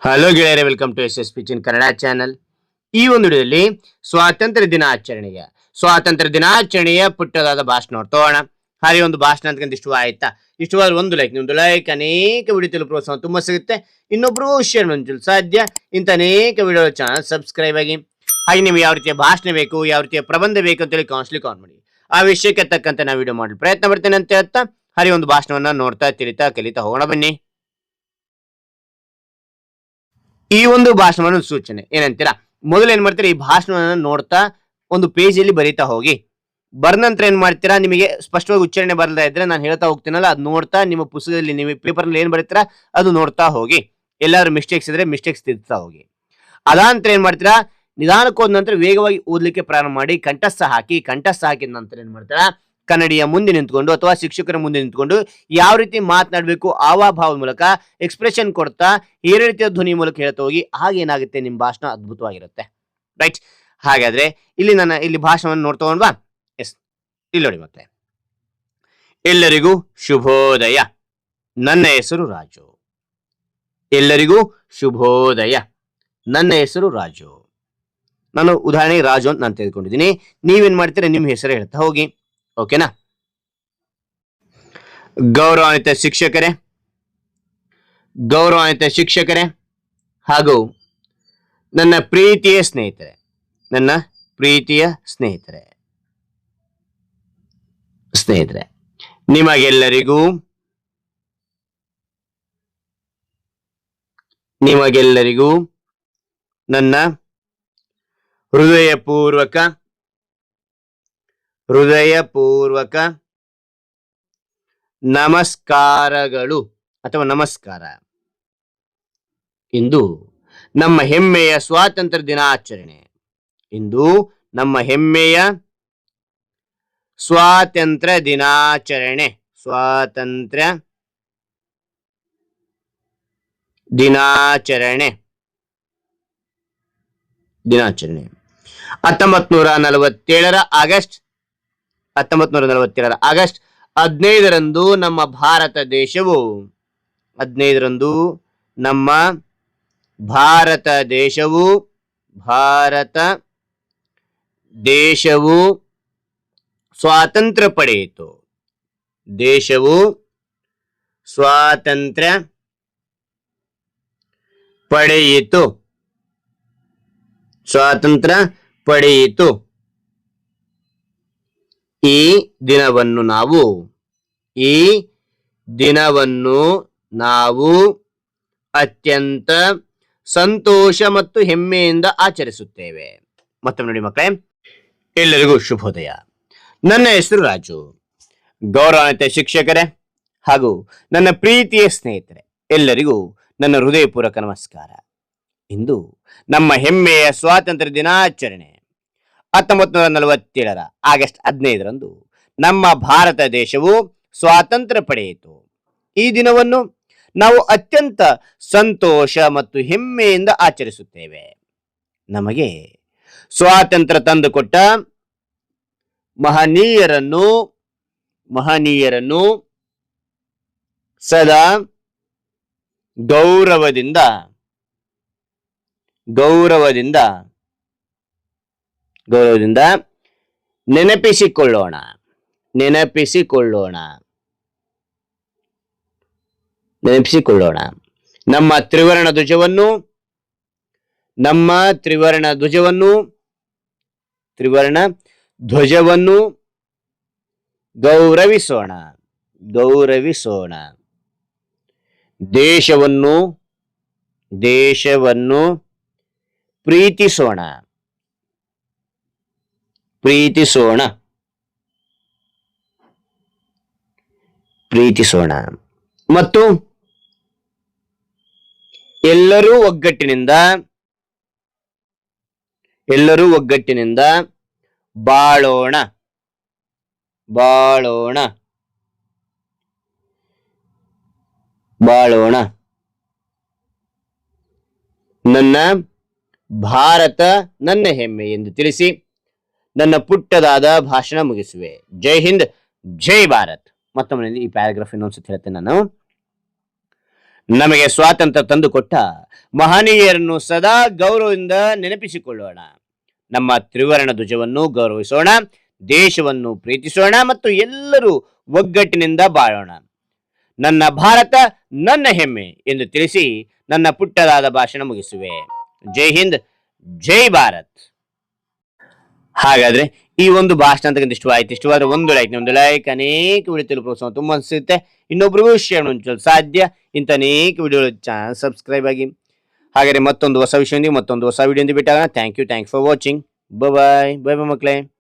Hello ಗೆಳೆಯರೆ, welcome to S pitch Kannada channel. ಈ ಒಂದು ವಿಡಿಯೋದಲ್ಲಿ ಸ್ವಾತಂತ್ರ್ಯ ದಿನಾಚರಣೆಯ ಪುಟ್ಟದಾದ ಭಾಷಣ ನೋಡ್ತೋಣ. ಹಾಗೆ ಒಂದು ಭಾಷಣ ಅಂತ ಇಷ್ಟ ಆಯ್ತಾ? ಇಷ್ಟವಾದ ಒಂದು ಲೈಕ್, ನಿಮ್ದು ಲೈಕ್ ಅನೇಕ ವಿಡಿಯೋ ತಲುಪುವ ಪ್ರೋತ್ಸಾಹ ತುಂಬಾ ಸಿಗುತ್ತೆ. ಇನ್ನೊಬ್ರು ಶೇರ್ ಮಾಡಲು ಸಾಧ್ಯ. ಇಂಥ ಅನೇಕ ವಿಡಿಯೋ ಚಾನಲ್ ಸಬ್ಸ್ಕ್ರೈಬ್ ಆಗಿ. ಹಾಗೆ ನಿಮ್ಗೆ ಯಾವ ರೀತಿಯ ಭಾಷಣ ಬೇಕು, ಯಾವ ರೀತಿಯ ಪ್ರಬಂಧ ಬೇಕು ಅಂತೇಳಿ ಕಾನ್ಸ್ಟ್ಲಿ ಕಾಲ್ ಮಾಡಿ. ಆ ವಿಷಯಕ್ಕೆ ತಕ್ಕಂತೆ ನಾವು ವಿಡಿಯೋ ಮಾಡಲು ಪ್ರಯತ್ನ ಪಡ್ತೇನೆ ಅಂತ ಹೇಳ್ತಾ, ಹಾಗೆ ಒಂದು ಭಾಷಣವನ್ನ ನೋಡ್ತಾ ತಿಳಿತಾ ಕಲಿತಾ ಹೋಗೋಣ ಬನ್ನಿ. ಈ ಒಂದು ಭಾಷಣವನ್ನು ಸೂಚನೆ ಏನಂತೀರಾ? ಮೊದಲು ಏನ್ ಮಾಡ್ತೀರಾ, ಈ ಭಾಷಣವನ್ನು ನೋಡ್ತಾ ಒಂದು ಪೇಜ್ ಅಲ್ಲಿ ಬರೀತಾ ಹೋಗಿ. ಬರ್ದ ನಂತರ ಏನ್ ಮಾಡ್ತೀರಾ, ನಿಮಗೆ ಸ್ಪಷ್ಟವಾಗಿ ಉಚ್ಚಾರಣೆ ಬರದೇ ಇದ್ರೆ ನಾನು ಹೇಳ್ತಾ ಹೋಗ್ತೀನಲ್ಲ, ಅದು ನೋಡ್ತಾ ನಿಮ್ಮ ಪುಸ್ತಕದಲ್ಲಿ ನೀವು ಪೇಪರ್ ನಲ್ಲಿ ಏನ್ ಬರೀತೀರಾ ಅದು ನೋಡ್ತಾ ಹೋಗಿ. ಎಲ್ಲಾದ್ರೂ ಮಿಸ್ಟೇಕ್ಸ್ ಇದ್ರೆ ಮಿಸ್ಟೇಕ್ಸ್ ತಿದ್ತಾ ಹೋಗಿ. ಅದಾನಂತರ ಏನ್ ಮಾಡ್ತೀರಾ, ನಿಧಾನಕ್ಕೆ ಹೋದ ನಂತರ ವೇಗವಾಗಿ ಓದ್ಲಿಕ್ಕೆ ಪ್ರಾರಂಭ ಮಾಡಿ. ಕಂಠಸ್ಥ ಹಾಕಿದ ನಂತರ ಏನ್ ಮಾಡ್ತೀರಾ, ಕನ್ನಡಿಯ ಮುಂದೆ ನಿಂತ್ಕೊಂಡು ಅಥವಾ ಶಿಕ್ಷಕರ ಮುಂದೆ ನಿಂತ್ಕೊಂಡು ಯಾವ ರೀತಿ ಮಾತನಾಡಬೇಕು ಹಾವಭಾವದ ಮೂಲಕ ಎಕ್ಸ್ಪ್ರೆಷನ್ ಕೊಡ್ತಾ ಈ ರೀತಿಯ ಧ್ವನಿ ಮೂಲಕ ಹೇಳ್ತಾ ಹೋಗಿ. ಹಾಗೇನಾಗುತ್ತೆ, ನಿಮ್ಮ ಭಾಷಣ ಅದ್ಭುತವಾಗಿರುತ್ತೆ. ರೈಟ್. ಹಾಗಾದ್ರೆ ಇಲ್ಲಿ ಭಾಷಣವನ್ನು ನೋಡ್ತಗೊಂಡ್ವಾ? ಎಸ್, ಇಲ್ಲಿ ನೋಡಿ. ಮತ್ತೆ ಎಲ್ಲರಿಗೂ ಶುಭೋದಯ. ನನ್ನ ಹೆಸರು ರಾಜು. ಎಲ್ಲರಿಗೂ ಶುಭೋದಯ. ನನ್ನ ಹೆಸರು ರಾಜು. ನಾನು ಉದಾಹರಣೆಗೆ ರಾಜು ಅಂತ ನಾನು ತೆಗೆದುಕೊಂಡಿದ್ದೀನಿ. ನೀವೇನ್ ಮಾಡ್ತೀರಾ, ನಿಮ್ಮ ಹೆಸರು ಹೇಳ್ತಾ ಹೋಗಿ. ಓಕೆನಾ? ಗೌರವಾನ್ವಿತ ಶಿಕ್ಷಕರೇ ಹಾಗೂ ನನ್ನ ಪ್ರೀತಿಯ ಸ್ನೇಹಿತರೆ, ನಿಮಗೆಲ್ಲರಿಗೂ ನನ್ನ ಹೃದಯಪೂರ್ವಕ ನಮಸ್ಕಾರಗಳು ಅಥವಾ ನಮಸ್ಕಾರ. ಇಂದು ನಮ್ಮ ಹೆಮ್ಮೆಯ ಸ್ವಾತಂತ್ರ್ಯ ದಿನಾಚರಣೆ. ಸ್ವಾತಂತ್ರ್ಯ ದಿನಾಚರಣೆ 1947 ಆಗಸ್ಟ್ 15ರಂದು ನಮ್ಮ ಭಾರತ ದೇಶವು ಸ್ವಾತಂತ್ರ್ಯ ಪಡೆಯಿತು. ಈ ದಿನವನ್ನು ನಾವು ಅತ್ಯಂತ ಸಂತೋಷ ಮತ್ತು ಹೆಮ್ಮೆಯಿಂದ ಆಚರಿಸುತ್ತೇವೆ. ಮತ್ತೊಮ್ಮೆ ನೋಡಿ ಮಕ್ಕಳೇ, ಎಲ್ಲರಿಗೂ ಶುಭೋದಯ. ನನ್ನ ಹೆಸರು ರಾಜು. ಗೌರವಾನ್ವಿತ ಶಿಕ್ಷಕರೇ ಹಾಗೂ ನನ್ನ ಪ್ರೀತಿಯ ಸ್ನೇಹಿತರೆ, ಎಲ್ಲರಿಗೂ ನನ್ನ ಹೃದಯಪೂರ್ವಕ ನಮಸ್ಕಾರ. ಇಂದು ನಮ್ಮ ಹೆಮ್ಮೆಯ ಸ್ವಾತಂತ್ರ್ಯ ದಿನಾಚರಣೆ 1947 ಆಗಸ್ಟ್ 15ರಂದು ನಮ್ಮ ಭಾರತ ದೇಶವು ಸ್ವಾತಂತ್ರ್ಯ ಪಡೆಯಿತು. ಈ ದಿನವನ್ನು ನಾವು ಅತ್ಯಂತ ಸಂತೋಷ ಮತ್ತು ಹೆಮ್ಮೆಯಿಂದ ಆಚರಿಸುತ್ತೇವೆ. ನಮಗೆ ಸ್ವಾತಂತ್ರ್ಯ ತಂದುಕೊಟ್ಟ ಮಹನೀಯರನ್ನು ಸದಾ ಗೌರವದಿಂದ ನೆನಪಿಸಿಕೊಳ್ಳೋಣ. ನಮ್ಮ ತ್ರಿವರ್ಣ ಧ್ವಜವನ್ನು ಗೌರವಿಸೋಣ. ದೇಶವನ್ನು ಪ್ರೀತಿಸೋಣ. ಮತ್ತು ಎಲ್ಲರೂ ಒಗ್ಗಟ್ಟಿನಿಂದ ಬಾಳೋಣ. ನನ್ನ ಭಾರತ ನನ್ನ ಹೆಮ್ಮೆ ಎಂದು ತಿಳಿಸಿ ನನ್ನ ಪುಟ್ಟದಾದ ಭಾಷಣ ಮುಗಿಸುವೆ. ಜೈ ಹಿಂದ್, ಜೈ ಭಾರತ್. ಮತ್ತೊಮ್ಮೆ ಈ ಪ್ಯಾರಾಗ್ರಾಫ್ ಇನ್ನೊಂದ್ಸತಿ ಹೇಳ್ತೇನೆ ನಾನು. ನಮಗೆ ಸ್ವಾತಂತ್ರ್ಯ ತಂದುಕೊಟ್ಟ ಮಹನೀಯರನ್ನು ಸದಾ ಗೌರವದಿಂದ ನೆನಪಿಸಿಕೊಳ್ಳೋಣ. ನಮ್ಮ ತ್ರಿವರ್ಣ ಧ್ವಜವನ್ನು ಗೌರವಿಸೋಣ, ದೇಶವನ್ನು ಪ್ರೀತಿಸೋಣ ಮತ್ತು ಎಲ್ಲರೂ ಒಗ್ಗಟ್ಟಿನಿಂದ ಬಾಳೋಣ. ನನ್ನ ಭಾರತ ನನ್ನ ಹೆಮ್ಮೆ ಎಂದು ತಿಳಿಸಿ ನನ್ನ ಪುಟ್ಟದಾದ ಭಾಷಣ ಮುಗಿಸುವೆ. ಜೈ ಹಿಂದ್, ಜೈ ಭಾರತ್. ಹಾಗಾದ್ರೆ ಈ ಒಂದು ಭಾಷಣ ಅಂತ ಇಷ್ಟವಾಯ್ತು. ಇಷ್ಟವಾದ್ರೆ ಒಂದು ಲೈಕ್ ಅನೇಕ ವಿಡಿಯೋ ಪ್ರೋತ್ಸಾಹ ತುಂಬ ಅನಿಸುತ್ತೆ. ಇನ್ನೊಬ್ರಿಗೂ ಶೇರ್ ಮಾಡಲು ಸಾಧ್ಯ. ಇಂಥ ಅನೇಕ ವಿಡಿಯೋ ಚಾನಲ್ ಸಬ್ಸ್ಕ್ರೈಬ್ ಆಗಿ. ಹಾಗಾದ್ರೆ ಮತ್ತೊಂದು ಹೊಸ ವಿಷಯದೊಂದಿಗೆ ಮತ್ತೊಂದು ಹೊಸ ವಿಡಿಯೋ ಭೇಟಿಯಾಗೋಣ. Thank you for watching. Bye bye ಮಕ್ಕಳೇ.